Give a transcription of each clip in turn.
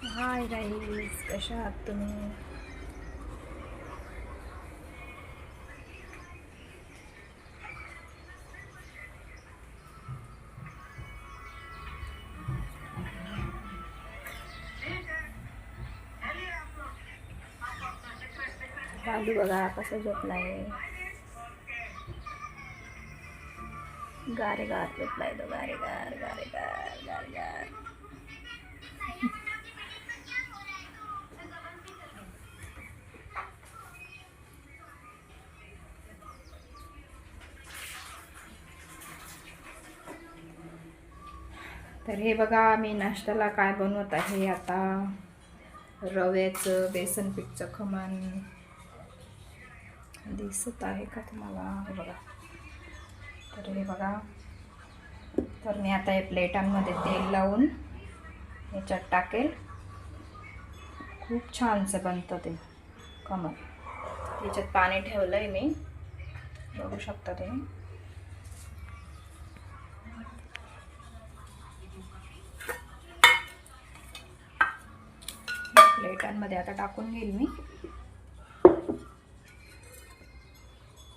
Hi guys, कशा आहात तुम्ही? बालू बघा कसं झोपलाय. गारे गार झोपलाय तो. गारे गार गारे गार गारे गार. तर हे बघा, मी नाश्त्याला काय बनवत आहे आता. रव्याचं बेसन पीठचं खमण दिसत आहे का तुम्हाला? हे बघा. तर हे बघा, तर मी आता हे प्लेटांमध्ये तेल लावून याच्यात टाकेल. खूप छानसं बनतं ते खमण. याच्यात पाणी ठेवलं आहे मी, बघू शकता तुम्ही. प्लेटांमध्ये आता टाकून घेईल मी.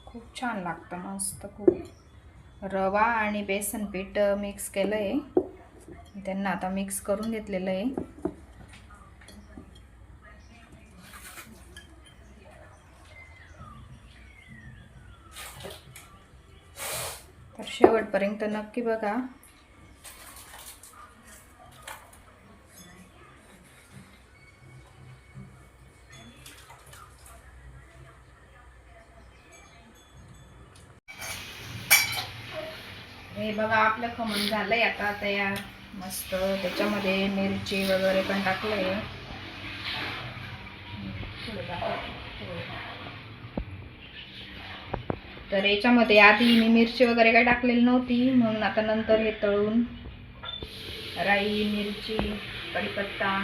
खूप छान लागतं, मस्त. खूप रवा आणि बेसन पीठ मिक्स केलं आहे. त्यांना आता मिक्स करून घेतलेलं आहे. तर शेवटपर्यंत नक्की बघा. हे बघा, आपलं खमण झालंय आता तयार. मस्त. त्याच्यामध्ये मिरची वगैरे पण टाकलंय. तर याच्यामध्ये आधी मी मिरची वगैरे काही टाकलेली नव्हती, म्हणून आता नंतर हे तळून राई, मिरची, कढीपत्ता,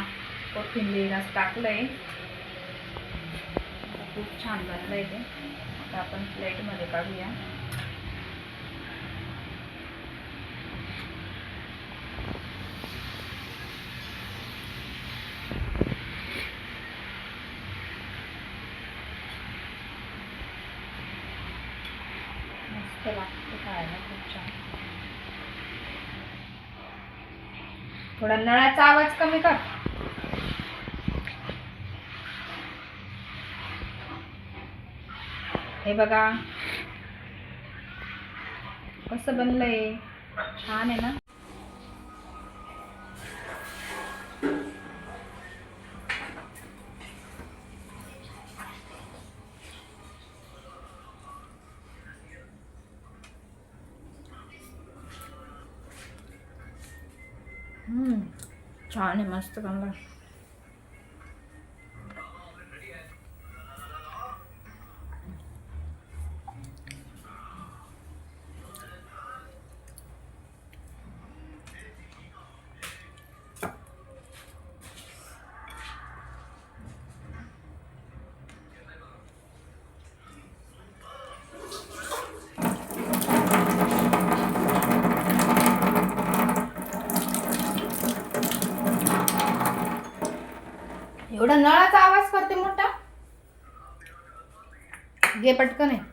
कोथिंबीर असं टाकलंय. खूप छान बनलंय ते. आता आपण प्लेटमध्ये काढूया. मस्त लागतं खायला, खूप छान. थोडा नळाचा आवाज कमी कर. हे बघा कसं बनलंय. छान आहे ना. छान आहे, मस्त बनलं. एवढा नळाचा आवाज करते मोठा. घे पटकन आहे.